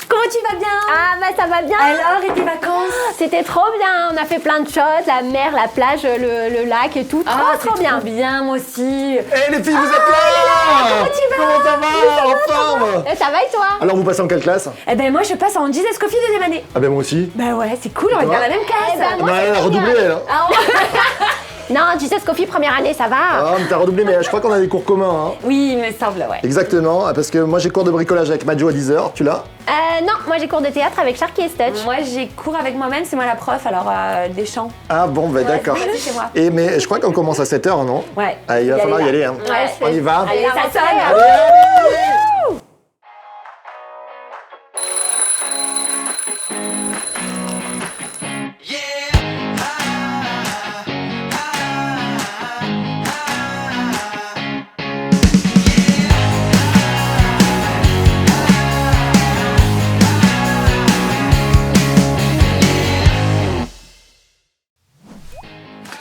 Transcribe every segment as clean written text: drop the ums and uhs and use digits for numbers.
Comment tu vas bien? Ah bah ça va bien. Alors, et tes vacances? C'était trop bien, on a fait plein de choses, la mer, la plage, le lac et tout, trop bien. Trop bien, moi aussi. Eh les filles, vous êtes là? Comment ça va? En forme? Ça va et toi? Alors vous passez en quelle classe? Eh ben moi je passe en Jesus Coffee deuxième année. Ah ben moi aussi. Bah ouais, c'est cool, on va toi être dans la même classe. Eh ben, moi, Non, elle a redoublé elle. Hein. Ah, non, Jesus Coffee, première année, ça va. Ah mais t'as redoublé, mais je crois qu'on a des cours communs. Hein. Oui, il me semble, ouais. Exactement, parce que moi j'ai cours de bricolage avec Majo à 10h, tu l'as? Non, moi j'ai cours de théâtre avec Sharky et Stutch. Moi j'ai cours avec moi-même, c'est moi la prof, alors des chants. Ah bon, ben d'accord. vas-y, c'est moi. Et mais je crois qu'on commence à 7h, non? Ouais. Ah, il va falloir y aller. Hein. Ouais, On y va? Allez, ça rentrée, sonne. hein. Allez.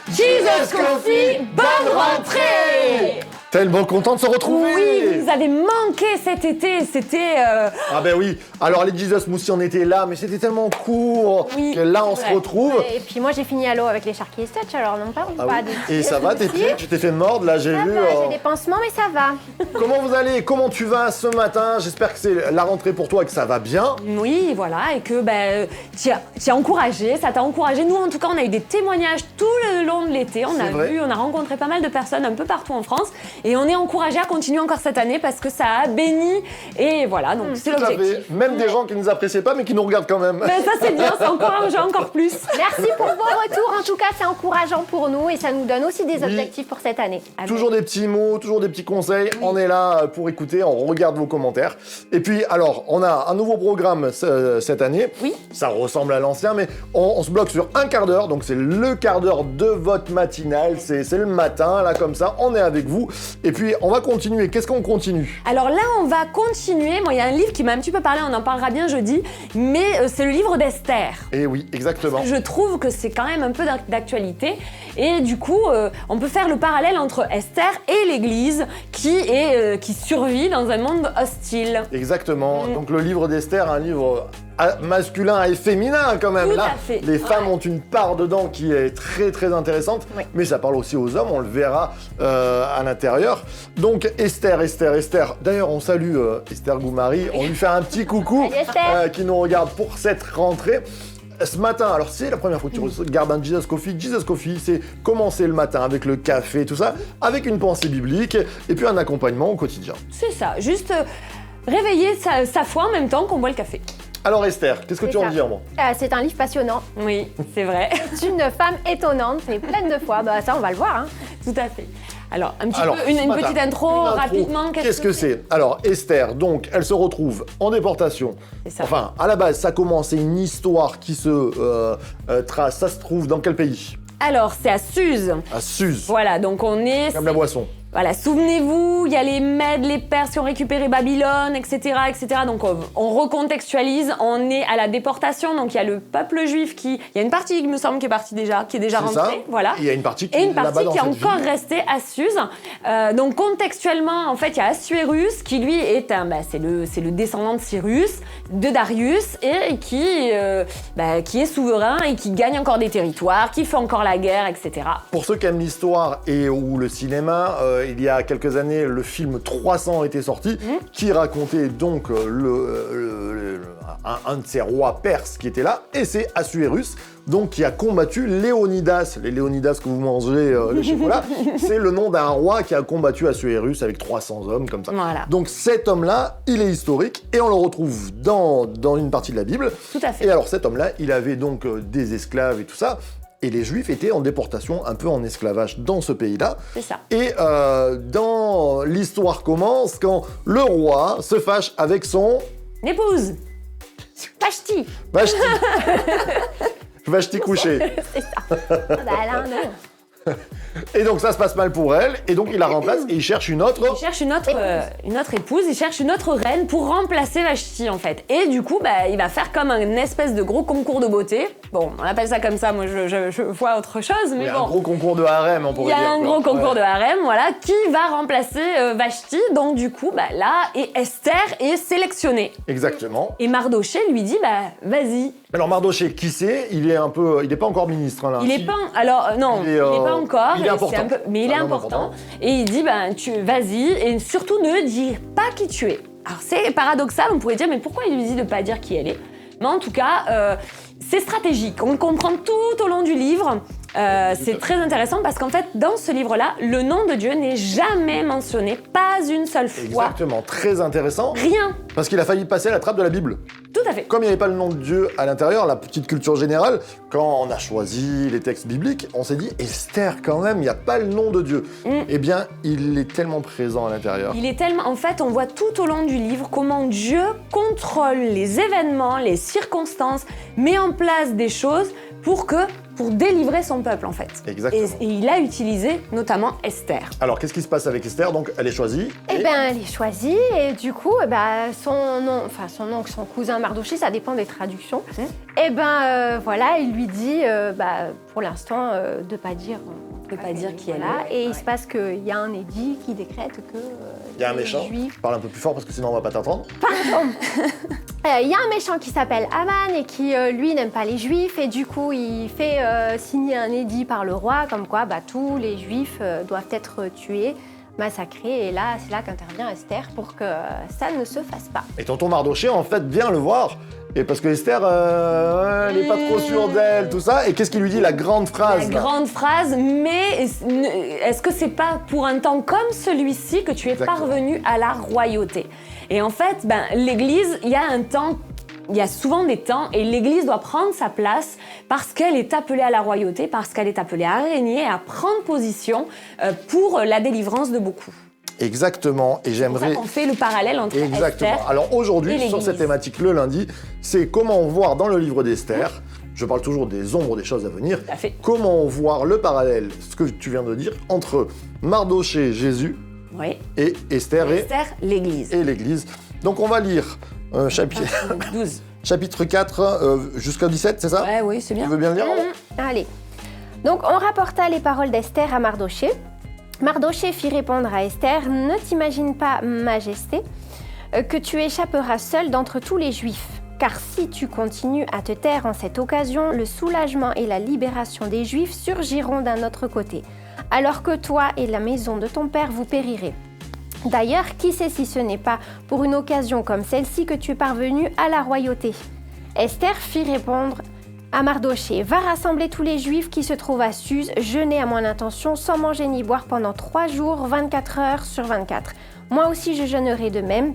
Jesus Coffee, bonne rentrée! Tellement content de se retrouver! Oui, vous nous avez manqué cet été, c'était... Ah ben oui, alors les Jesus Moussi on était là, mais c'était tellement court Oui, que là on c'est se vrai. retrouve. Et puis moi j'ai fini à l'eau avec les Sharky et Stutch, alors non pas, Ah pas oui. de Et ça va tes pieds? Tu t'es fait mordre là, j'ai Ça vu. va, j'ai des pansements mais ça va. Comment vous allez? Comment tu vas ce matin? J'espère que c'est la rentrée pour toi et que ça va bien. Oui, voilà, et que tu as encouragé, ça t'a encouragé. Nous, en tout cas, on a eu des témoignages tout le long de l'été. On C'est a vrai. vu, on a rencontré pas mal de personnes un peu partout en France. Et on est encouragé à continuer encore cette année parce que ça a béni. Et voilà, donc c'est Tout à l'objectif. fait. Même des gens qui ne nous appréciaient pas mais qui nous regardent quand même. Ben, ça, c'est bien, ça encourage encore plus. Merci pour vos retours, en tout cas c'est encourageant pour nous et ça nous donne aussi des Oui. objectifs pour cette année. Toujours des petits mots, toujours des petits conseils. On est là pour écouter, on regarde vos commentaires. Et puis, alors, on a un nouveau programme cette année. Oui. Ça ressemble à l'ancien, mais on se bloque sur un quart d'heure. Donc, c'est le quart d'heure de votre matinale. C'est le matin, là, comme ça. On est avec vous. Et puis, on va continuer. Qu'est-ce qu'on continue? Alors là, on va continuer. Moi, il y a un livre qui m'a un petit peu parlé, on en parlera bien jeudi, mais c'est le livre d'Esther. Eh oui, exactement. Je trouve que c'est quand même un peu d'actualité et du coup, on peut faire le parallèle entre Esther et l'Église qui survit dans un monde hostile. Exactement. Donc, le livre d'Esther, un livre masculin et féminin quand même. Tout Là, à fait. les femmes ont une part dedans qui est très très intéressante, Oui. mais ça parle aussi aux hommes, on le verra à l'intérieur. Donc Esther. D'ailleurs, on salue Esther Goumari, on lui fait un petit coucou Salut, Esther. qui nous regarde pour cette rentrée. Ce matin, alors c'est la première fois que tu regardes un Jesus Coffee, c'est commencer le matin avec le café, tout ça, avec une pensée biblique et puis un accompagnement au quotidien. C'est ça, juste réveiller sa foi en même temps qu'on boit le café. Alors Esther, qu'est-ce que C'est tu en ça. dis en moi? C'est un livre passionnant, Oui, c'est vrai, c'est une femme étonnante et pleine de foi, bah ça on va le voir. Hein. tout à fait. Alors, un petit Alors, peu, une ce matin, petite intro, une intro. rapidement. Qu'est-ce que c'est? Alors, Esther, donc, elle se retrouve en déportation. C'est ça. Enfin, à la base, ça commence, c'est une histoire qui se trace. Ça se trouve dans quel pays? Alors, c'est à Suse. À Suse, Voilà, donc on est... comme la boisson. Voilà, souvenez-vous, il y a les Mèdes, les Perses qui ont récupéré Babylone, etc., etc. Donc on recontextualise, on est à la déportation, donc il y a le peuple juif il y a une partie, il me semble, qui est partie déjà, qui est déjà C'est ça. rentrée, voilà. Il y a une partie qui Et une est là-bas partie dans qui est cette encore ville. restée à Suse. Donc contextuellement, en fait, il y a Assuérus qui lui est c'est le descendant de Cyrus, de Darius, et qui est souverain et qui gagne encore des territoires, qui fait encore la guerre, etc. Pour ceux qui aiment l'histoire et ou le cinéma, il y a quelques années, le film 300 était sorti, qui racontait donc un de ces rois perses qui était là, et c'est Assuérus, donc qui a combattu Léonidas. Les Léonidas que vous mangez, le chocolat, c'est le nom d'un roi qui a combattu Assuérus avec 300 hommes, comme ça. Voilà. Donc cet homme-là, il est historique, et on le retrouve dans une partie de la Bible. Tout à fait. Et alors cet homme-là, il avait donc des esclaves et tout ça, et les Juifs étaient en déportation, un peu en esclavage dans ce pays-là. C'est ça. Et dans l'histoire commence quand le roi se fâche avec son L'épouse. Vashti. Vashti. Vashti couché. C'est ça. Ah bah là, non. Et donc ça se passe mal pour elle, et donc il la remplace et il cherche une autre. Il cherche une autre épouse, il cherche une autre reine pour remplacer Vashti en fait. Et du coup, il va faire comme un espèce de gros concours de beauté. Bon, on appelle ça comme ça, moi je vois autre chose, mais Il y a bon. un gros concours de harem, on pourrait dire. Il y a un gros concours de harem, voilà, qui va remplacer Vashti. Donc du coup, là, et Esther est sélectionnée. Exactement. Et Mardoché lui dit, vas-y. Alors Mardoché, qui c'est? Il est pas encore ministre hein, là. Il est pas, alors non, il est pas encore. Il est important. Mais il est important. Et il dit, vas-y, et surtout ne dis pas qui tu es. Alors c'est paradoxal, on pourrait dire, mais pourquoi il lui dit de pas dire qui elle est? Mais en tout cas, c'est stratégique. On le comprend tout au long du livre. C'est très intéressant parce qu'en fait, dans ce livre-là, le nom de Dieu n'est jamais mentionné, pas une seule fois. Exactement, très intéressant. Rien. Parce qu'il a failli passer à la trappe de la Bible. Tout à fait. Comme il n'y avait pas le nom de Dieu à l'intérieur, la petite culture générale, quand on a choisi les textes bibliques, on s'est dit Esther quand même, il n'y a pas le nom de Dieu. Eh bien, il est tellement présent à l'intérieur. Il est tellement... En fait, on voit tout au long du livre comment Dieu contrôle les événements, les circonstances, met en place des choses pour délivrer son peuple, en fait. Exactement. Et il a utilisé notamment Esther. Alors, qu'est-ce qui se passe avec Esther? Donc, elle est choisie. Elle est choisie et du coup, son cousin Mardoché, ça dépend des traductions. Voilà, il lui dit, pour l'instant, de pas dire. De pas dire qui elle est. Et il se passe qu'il y a un édit qui décrète que. Il y a un méchant. Parle un peu plus fort parce que sinon on va pas t'entendre. Pardon. Il y a un méchant qui s'appelle Aman et qui, lui, n'aime pas les juifs et du coup, il fait signer un édit par le roi comme quoi tous les juifs doivent être tués, massacrés. Et là, c'est là qu'intervient Esther pour que ça ne se fasse pas. Et tonton Mardoché, en fait, vient le voir. Et parce que Esther, elle n'est pas trop sûre d'elle, tout ça. Et qu'est-ce qu'il lui dit, la grande phrase? La grande phrase, mais est-ce que c'est pas pour un temps comme celui-ci que tu es parvenu à la royauté? Et en fait, l'Église, il y a souvent des temps et l'Église doit prendre sa place parce qu'elle est appelée à la royauté, parce qu'elle est appelée à régner, à prendre position pour la délivrance de beaucoup. Exactement, et j'aimerais... C'est pour ça qu'on fait le parallèle entre Exactement. Esther. Alors aujourd'hui, et sur cette thématique le lundi, c'est comment voir dans le livre d'Esther, je parle toujours des ombres des choses à venir, comment voir le parallèle, ce que tu viens de dire, entre Mardoché, Jésus, et Esther l'Église. Et l'Église. Donc on va lire chapitre 12. Chapitre 4 jusqu'au 17, c'est ça? Oui, c'est bien. Tu veux bien le lire? Allez. Donc on rapporta les paroles d'Esther à Mardoché. Mardoché fit répondre à Esther, « Ne t'imagine pas, Majesté, que tu échapperas seule d'entre tous les Juifs, car si tu continues à te taire en cette occasion, le soulagement et la libération des Juifs surgiront d'un autre côté, alors que toi et la maison de ton père vous périrez. D'ailleurs, qui sait si ce n'est pas pour une occasion comme celle-ci que tu es parvenue à la royauté ?» Esther fit répondre à Mardoché, « Va rassembler tous les Juifs qui se trouvent à Suse, jeûner à mon intention, sans manger ni boire pendant 3 jours, 24 heures sur 24. Moi aussi je jeûnerai de même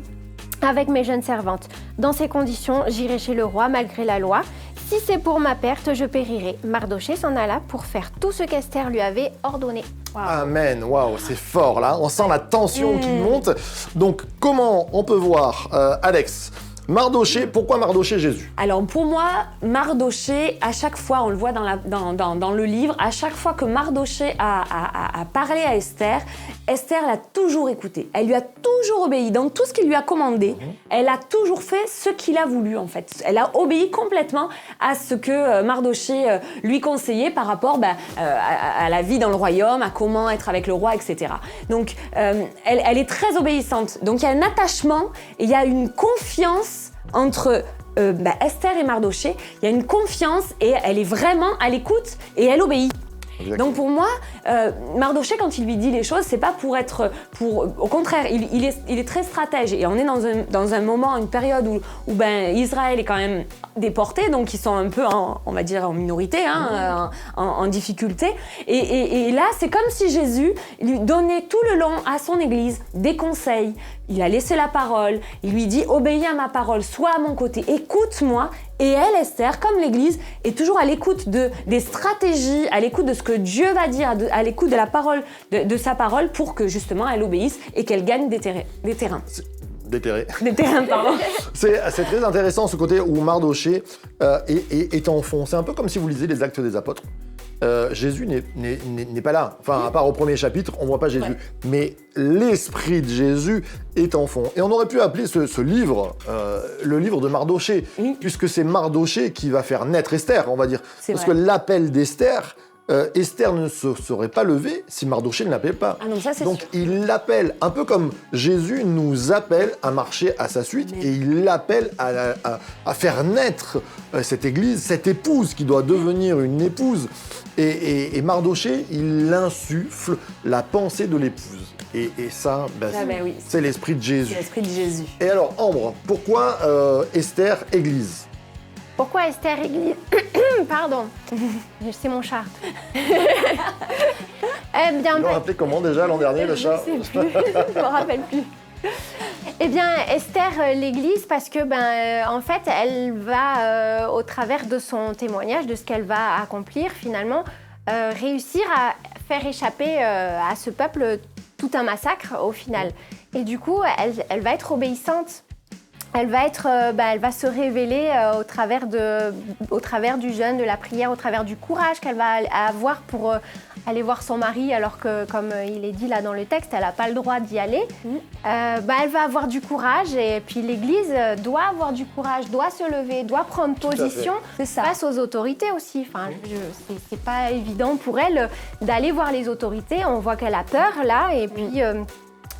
avec mes jeunes servantes. Dans ces conditions, j'irai chez le roi malgré la loi. Si c'est pour ma perte, je périrai. » Mardoché s'en alla pour faire tout ce qu'Esther lui avait ordonné. Wow. Amen, waouh, c'est fort là, on sent la tension qui monte. Donc comment on peut voir, Alex, Mardoché, pourquoi Mardoché Jésus? Alors pour moi, Mardoché, à chaque fois, on le voit dans le livre, à chaque fois que Mardoché a parlé à Esther, Esther l'a toujours écouté. Elle lui a toujours obéi. Dans tout ce qu'il lui a commandé, elle a toujours fait ce qu'il a voulu en fait. Elle a obéi complètement à ce que Mardoché lui conseillait par rapport à la vie dans le royaume, à comment être avec le roi, etc. Donc elle est très obéissante. Donc il y a un attachement et il y a une confiance entre Esther et Mardoché. Il y a une confiance et elle est vraiment à l'écoute et elle obéit. Exactement. Donc pour moi, Mardoché, quand il lui dit les choses, c'est pas au contraire, il est très stratège. Et on est dans un moment, une période où Israël est quand même déporté, donc ils sont un peu on va dire en minorité, en difficulté. Et là, c'est comme si Jésus lui donnait tout le long à son Église des conseils. Il a laissé la parole, il lui dit « Obéis à ma parole, sois à mon côté, écoute-moi ». Et elle, Esther, comme l'Église, est toujours à l'écoute des stratégies, à l'écoute de ce que Dieu va dire, à l'écoute de la parole, de sa parole, pour que justement elle obéisse et qu'elle gagne des terrains. Des terrains, pardon. C'est très intéressant ce côté où Mardoché est enfoncé. C'est un peu comme si vous lisez les Actes des Apôtres. Jésus n'est pas là. Enfin, à part au premier chapitre, on voit pas Jésus. Ouais. Mais l'esprit de Jésus est en fond. Et on aurait pu appeler ce livre le livre de Mardoché, puisque c'est Mardoché qui va faire naître Esther, on va dire. C'est Parce vrai. que l'appel d'Esther, Esther ne se serait pas levée si Mardoché ne l'appelait pas. Ah non, ça, c'est Donc sûr. il l'appelle, un peu comme Jésus nous appelle à marcher à sa suite, Amen. et il l'appelle à faire naître cette église, cette épouse qui doit devenir une épouse. Et Mardoché, il insuffle la pensée de l'épouse. Et ça, Oui. c'est l'esprit de C'est Jésus. l'esprit de Jésus. Et alors, Ambre, pourquoi Esther, église? Pourquoi Esther Église Pardon, c'est mon chat. Ils l'ont appelé comment déjà l'an dernier, le chat? Je sais plus, je me rappelle plus. Eh bien, Esther, l'Église, parce que, en fait, elle va, au travers de son témoignage, de ce qu'elle va accomplir, finalement, réussir à faire échapper à ce peuple tout un massacre, au final. Et du coup, elle va être obéissante. Elle va se révéler au travers du jeûne, de la prière, au travers du courage qu'elle va avoir pour aller voir son mari, alors que, comme il est dit là dans le texte, elle n'a pas le droit d'y aller. Elle va avoir du courage, et puis l'Église doit avoir du courage, doit se lever, doit prendre position face aux autorités aussi. Enfin, c'est pas évident pour elle d'aller voir les autorités. On voit qu'elle a peur là, et puis...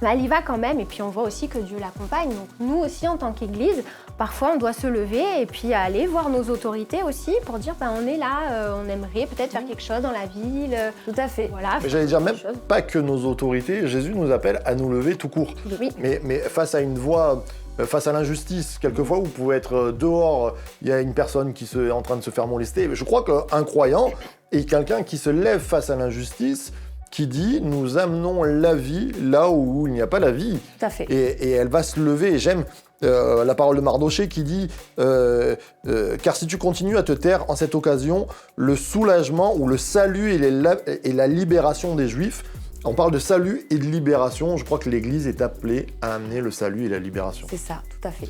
elle y va quand même, et puis on voit aussi que Dieu l'accompagne. Donc nous aussi, en tant qu'Église, parfois on doit se lever et puis aller voir nos autorités aussi pour dire on est là, on aimerait peut-être faire quelque chose dans la ville. Tout à fait. Voilà. Mais j'allais dire même pas que nos autorités, Jésus nous appelle à nous lever tout court. Oui. Mais face à une voie, face à l'injustice, quelquefois vous pouvez être dehors, il y a une personne qui est en train de se faire molester. Je crois qu'un croyant est quelqu'un qui se lève face à l'injustice, qui dit « nous amenons la vie là où il n'y a pas la vie ». Tout à fait. Et elle va se lever. Et j'aime la parole de Mardoché qui dit car si tu continues à te taire en cette occasion, le soulagement ou le salut et la libération des Juifs ». On parle de salut et de libération. Je crois que l'Église est appelée à amener le salut et la libération. C'est ça, tout à fait.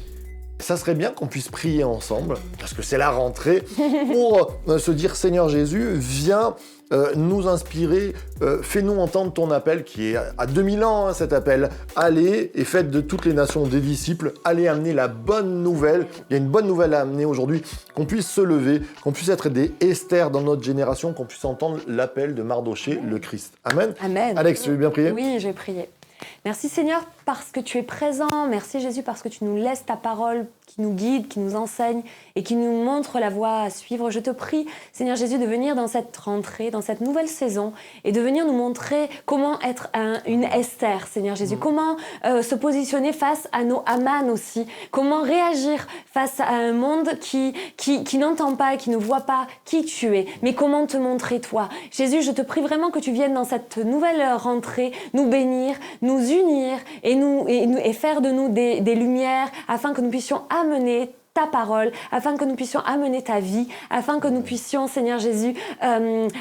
Ça serait bien qu'on puisse prier ensemble, parce que c'est la rentrée, pour se dire « Seigneur Jésus, viens nous inspirer, fais-nous entendre ton appel, qui est à 2000 ans, cet appel. Allez et faites de toutes les nations des disciples, allez amener la bonne nouvelle. Il y a une bonne nouvelle à amener aujourd'hui, qu'on puisse se lever, qu'on puisse être des Esther dans notre génération, qu'on puisse entendre l'appel de Mardoché, le Christ. Amen. Amen. Alex, tu veux bien prier? Oui, je vais prier. Merci Seigneur parce que tu es présent. Merci Jésus parce que tu nous laisses ta parole qui nous guide, qui nous enseigne et qui nous montre la voie à suivre. Je te prie, Seigneur Jésus, de venir dans cette rentrée, dans cette nouvelle saison et de venir nous montrer comment être une Esther, Seigneur Jésus. Comment se positionner face à nos Aman aussi. Comment réagir face à un monde qui n'entend pas, qui ne voit pas qui tu es, mais comment te montrer toi. Jésus, je te prie vraiment que tu viennes dans cette nouvelle rentrée nous bénir, nous unir et faire de nous des lumières afin que nous puissions amener ta parole, afin que nous puissions amener ta vie, afin que nous puissions, Seigneur Jésus,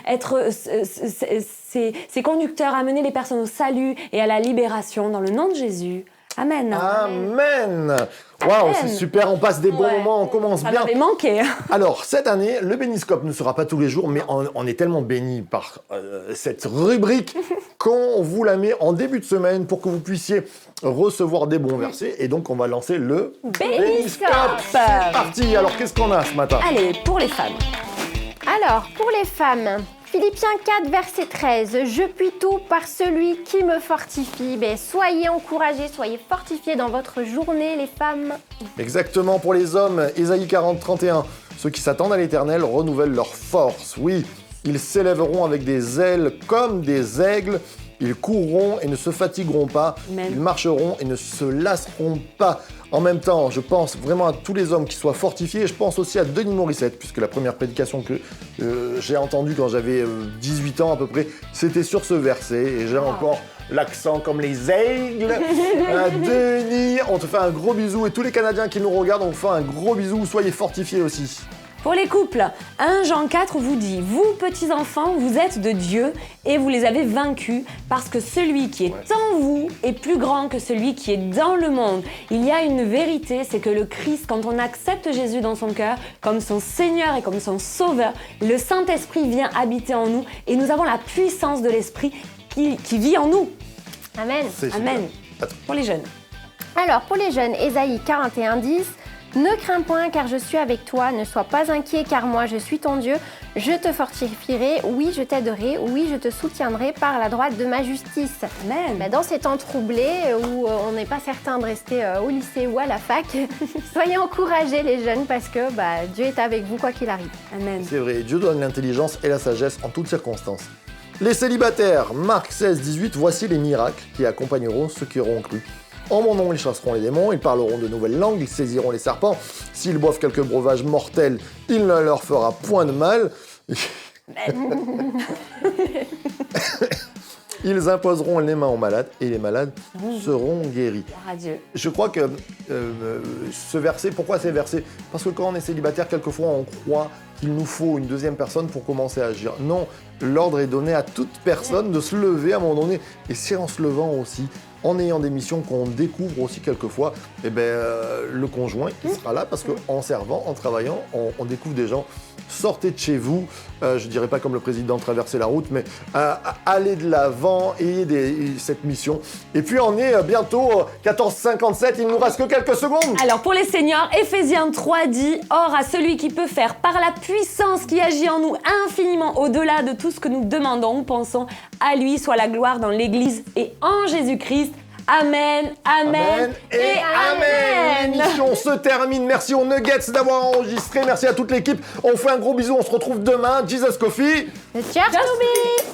être ces conducteurs, amener les personnes au salut et à la libération dans le nom de Jésus. Amen. Amen. Waouh, c'est super, on passe des bons moments, on commence Ça bien. m'avait manqué. Alors, cette année, le Béniscope ne sera pas tous les jours, mais on est tellement bénis par cette rubrique qu'on vous la met en début de semaine pour que vous puissiez recevoir des bons versets. Et donc, on va lancer le Béniscope. C'est parti. Alors, qu'est-ce qu'on a ce matin? Allez, pour les femmes. Alors, pour les femmes, Philippiens 4, verset 13. « Je puis tout par celui qui me fortifie ». Soyez encouragés, soyez fortifiés dans votre journée, les femmes. Exactement, pour les hommes, Ésaïe 40, 31. Ceux qui s'attendent à l'Éternel renouvellent leur force. Oui, ils s'élèveront avec des ailes comme des aigles. Ils courront et ne se fatigueront pas. Amen. Ils marcheront et ne se lasseront pas. En même temps, je pense vraiment à tous les hommes qui soient fortifiés. Et je pense aussi à Denis Morissette, puisque la première prédication que j'ai entendue quand j'avais 18 ans à peu près, c'était sur ce verset. Et j'ai encore l'accent comme les aigles. Denis, on te fait un gros bisou. Et tous les Canadiens qui nous regardent, on vous fait un gros bisou. Soyez fortifiés aussi. Pour les couples, 1 Jean 4 vous dit « Vous, petits enfants, vous êtes de Dieu et vous les avez vaincus parce que celui qui est en vous est plus grand que celui qui est dans le monde. » Il y a une vérité, c'est que le Christ, quand on accepte Jésus dans son cœur comme son Seigneur et comme son Sauveur, le Saint-Esprit vient habiter en nous et nous avons la puissance de l'Esprit qui vit en nous. Amen. Amen. Pour les jeunes. Alors, pour les jeunes, Ésaïe 41:10, « Ne crains point, car je suis avec toi. Ne sois pas inquiet, car moi, je suis ton Dieu. Je te fortifierai. Oui, je t'aiderai. Oui, je te soutiendrai par la droite de ma justice. » Amen. Dans ces temps troublés où on n'est pas certain de rester au lycée ou à la fac, soyez encouragés les jeunes parce que Dieu est avec vous quoi qu'il arrive. Amen. C'est vrai, Dieu donne l'intelligence et la sagesse en toutes circonstances. Les célibataires, Marc 16:18, voici les miracles qui accompagneront ceux qui auront cru. En mon nom, ils chasseront les démons, ils parleront de nouvelles langues, ils saisiront les serpents. S'ils boivent quelques breuvages mortels, il ne leur fera point de mal. Ils imposeront les mains aux malades et les malades seront guéris. Gloire à Dieu. Je crois que ce verset, pourquoi ces versets? Parce que quand on est célibataire, quelquefois on croit qu'il nous faut une deuxième personne pour commencer à agir. Non, l'ordre est donné à toute personne de se lever à un moment donné. Et c'est en se levant aussi, en ayant des missions qu'on découvre aussi quelquefois, le conjoint qui sera là parce qu'en servant, en travaillant, on découvre des gens. Sortez de chez vous, je dirais pas comme le président traverser la route, mais allez de l'avant, ayez cette mission. Et puis on est bientôt 14h57, il nous reste que quelques secondes. Alors pour les seniors, Éphésiens 3 dit « Or à celui qui peut faire par la puissance qui agit en nous infiniment au-delà de tout ce que nous demandons ou pensons, à lui soit la gloire dans l'Église et en Jésus-Christ. Amen, amen, et amen. L'émission se termine. Merci aux Nuggets d'avoir enregistré. Merci à toute l'équipe. On fait un gros bisou. On se retrouve demain. Jesus Coffee. Ciao, Toby.